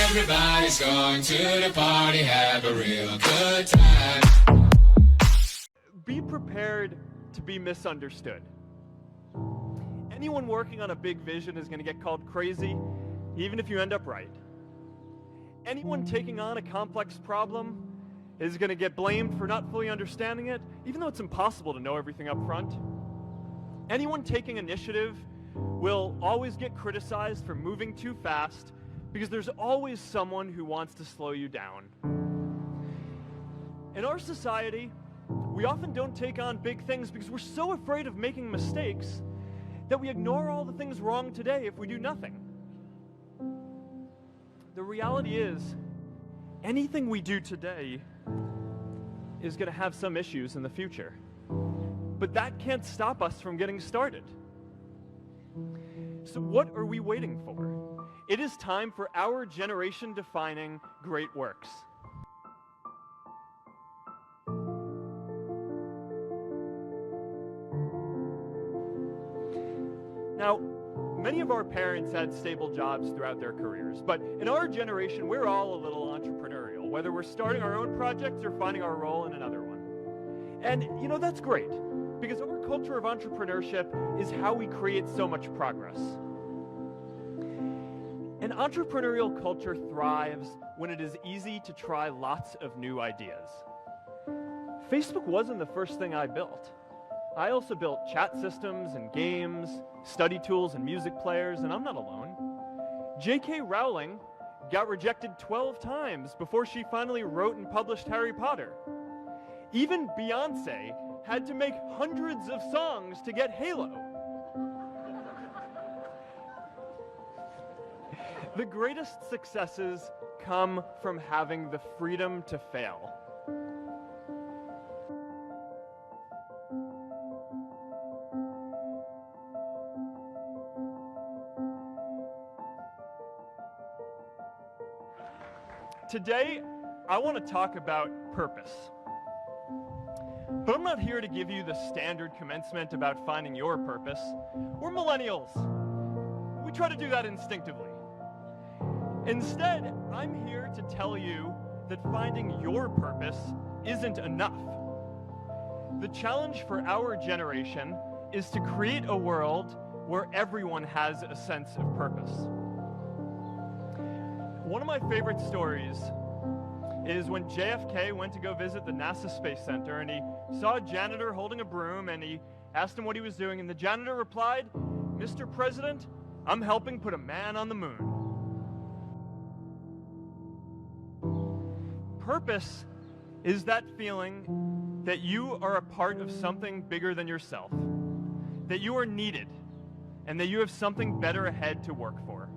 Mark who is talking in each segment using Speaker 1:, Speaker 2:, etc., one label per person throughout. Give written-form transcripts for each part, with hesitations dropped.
Speaker 1: Everybody's going to the party, have a real good time.
Speaker 2: Be prepared to be misunderstood. Anyone working on a big vision is going to get called crazy, even if you end up right. Anyone taking on a complex problem is going to get blamed for not fully understanding it, even though it's impossible to know everything up front. Anyone taking initiative will always get criticized for moving too fast, because there's always someone who wants to slow you down. In our society, we often don't take on big things because we're so afraid of making mistakes that we ignore all the things wrong today if we do nothing. The reality is, anything we do today is going to have some issues in the future. But that can't stop us from getting started. So what are we waiting for? It is time for our generation-defining great works. Now, many of our parents had stable jobs throughout their careers, but in our generation, we're all a little entrepreneurial, whether we're starting our own projects or finding our role in another one. And, you know, that's great, because our culture of entrepreneurship is how we create so much progress. An entrepreneurial culture thrives when it is easy to try lots of new ideas. Facebook wasn't the first thing I built. I also built chat systems and games, study tools and music players, and I'm not alone. J.K. Rowling got rejected 12 times before she finally wrote and published Harry Potter. Even Beyoncé had to make hundreds of songs to get Halo. The greatest successes come from having the freedom to fail. Today, I want to talk about purpose. But I'm not here to give you the standard commencement about finding your purpose. We're millennials. We try to do that instinctively. Instead, I'm here to tell you that finding your purpose isn't enough. The challenge for our generation is to create a world where everyone has a sense of purpose. One of my favorite stories is when JFK went to go visit the NASA Space Center, and he saw a janitor holding a broom, and he asked him what he was doing, and the janitor replied, "Mr. President, I'm helping put a man on the moon." Purpose is that feeling that you are a part of something bigger than yourself, that you are needed, and that you have something better ahead to work for.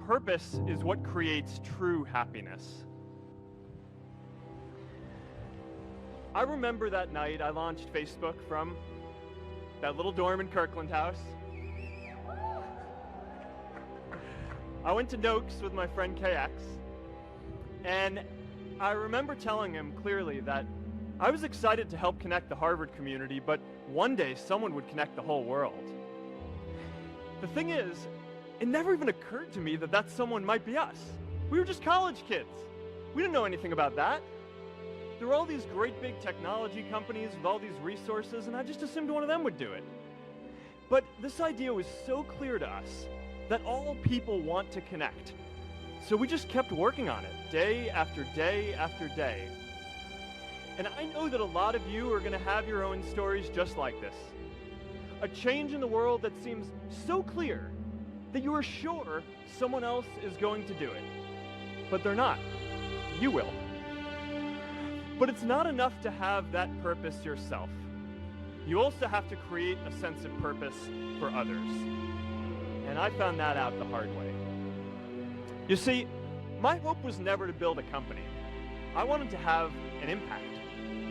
Speaker 2: Purpose is what creates true happiness. I remember that night I launched Facebook from that little dorm in Kirkland House. I went to Noakes with my friend KX, and I remember telling him clearly that I was excited to help connect the Harvard community, but one day someone would connect the whole world. The thing is, it never even occurred to me that that someone might be us. We were just college kids. We didn't know anything about that. There were all these great big technology companies with all these resources, and I just assumed one of them would do it. But this idea was so clear to us that all people want to connect. So we just kept working on it, day after day after day. And I know that a lot of you are going to have your own stories just like this. A change in the world that seems so clear that you are sure someone else is going to do it. But they're not. You will. But it's not enough to have that purpose yourself. You also have to create a sense of purpose for others. And I found that out the hard way. You see, my hope was never to build a company. I wanted to have an impact.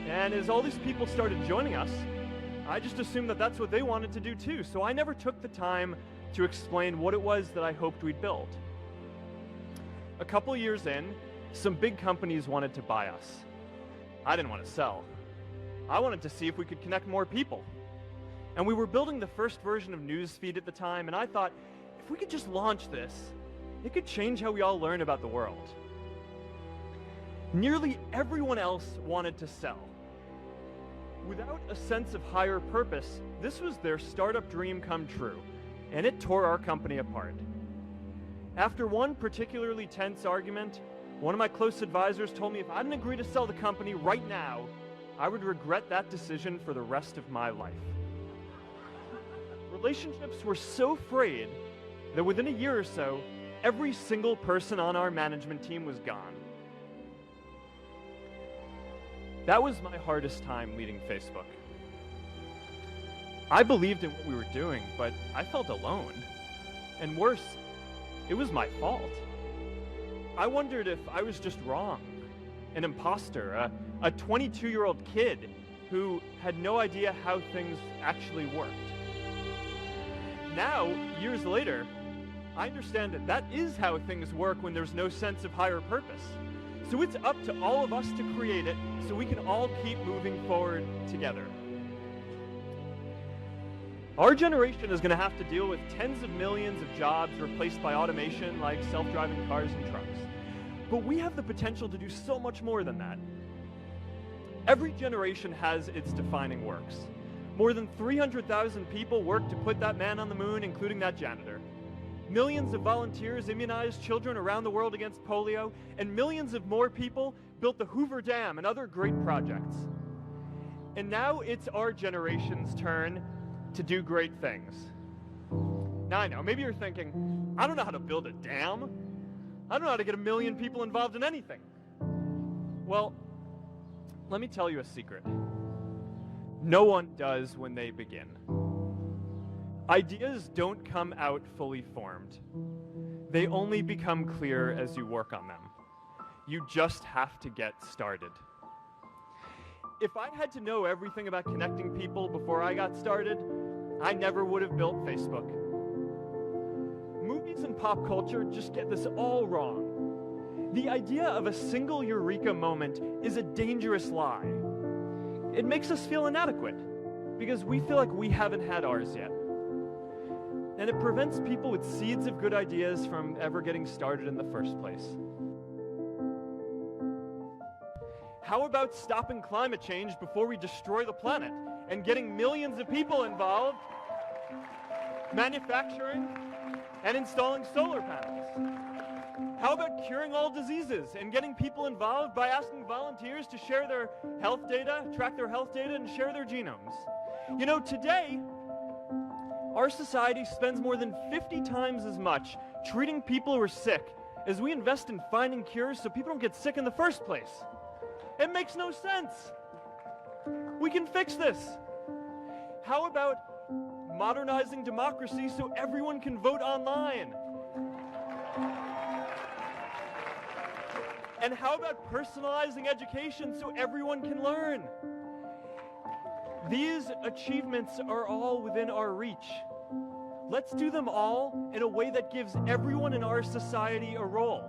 Speaker 2: And as all these people started joining us, I just assumed that that's what they wanted to do too. So I never took the time to explain what it was that I hoped we'd build. A couple years in, some big companies wanted to buy us. I didn't want to sell. I wanted to see if we could connect more people. And we were building the first version of Newsfeed at the time, and I thought, if we could just launch this, it could change how we all learn about the world. Nearly everyone else wanted to sell. Without a sense of higher purpose, this was their startup dream come true, and it tore our company apart. After one particularly tense argument, one of my close advisors told me if I didn't agree to sell the company right now, I would regret that decision for the rest of my life. Relationships were so frayed that within a year or so, every single person on our management team was gone. That was my hardest time leading Facebook. I believed in what we were doing, but I felt alone. And worse, it was my fault. I wondered if I was just wrong, an imposter, a 22-year-old kid who had no idea how things actually worked. Now, years later, I understand that that is how things work when there's no sense of higher purpose. So it's up to all of us to create it so we can all keep moving forward together. Our generation is going to have to deal with tens of millions of jobs replaced by automation like self-driving cars and trucks. But we have the potential to do so much more than that. Every generation has its defining works. More than 300,000 people worked to put that man on the moon, including that janitor. Millions of volunteers immunized children around the world against polio, and millions of more people built the Hoover Dam and other great projects. And now it's our generation's turn to do great things. Now I know, maybe you're thinking, I don't know how to build a dam. I don't know how to get 1 million people involved in anything. Well, let me tell you a secret. No one does when they begin. Ideas don't come out fully formed. They only become clear as you work on them. You just have to get started. If I had to know everything about connecting people before I got started, I never would have built Facebook. Movies and pop culture just get this all wrong. The idea of a single eureka moment is a dangerous lie. It makes us feel inadequate because we feel like we haven't had ours yet. And it prevents people with seeds of good ideas from ever getting started in the first place. How about stopping climate change before we destroy the planet and getting millions of people involved, manufacturing and installing solar panels? How about curing all diseases and getting people involved by asking volunteers to share their health data, track their health data, and share their genomes? You know, today, our society spends more than 50 times as much treating people who are sick as we invest in finding cures so people don't get sick in the first place. It makes no sense. We can fix this. How about modernizing democracy so everyone can vote online? And how about personalizing education so everyone can learn? These achievements are all within our reach. Let's do them all in a way that gives everyone in our society a role.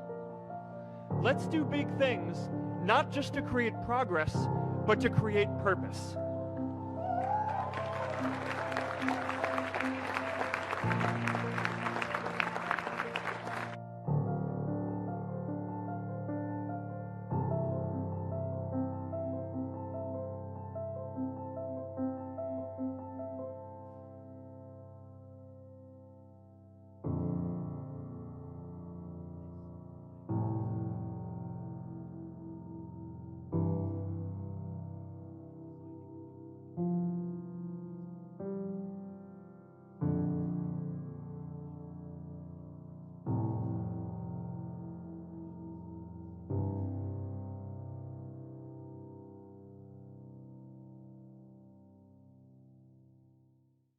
Speaker 2: Let's do big things, not just to create progress, but to create purpose.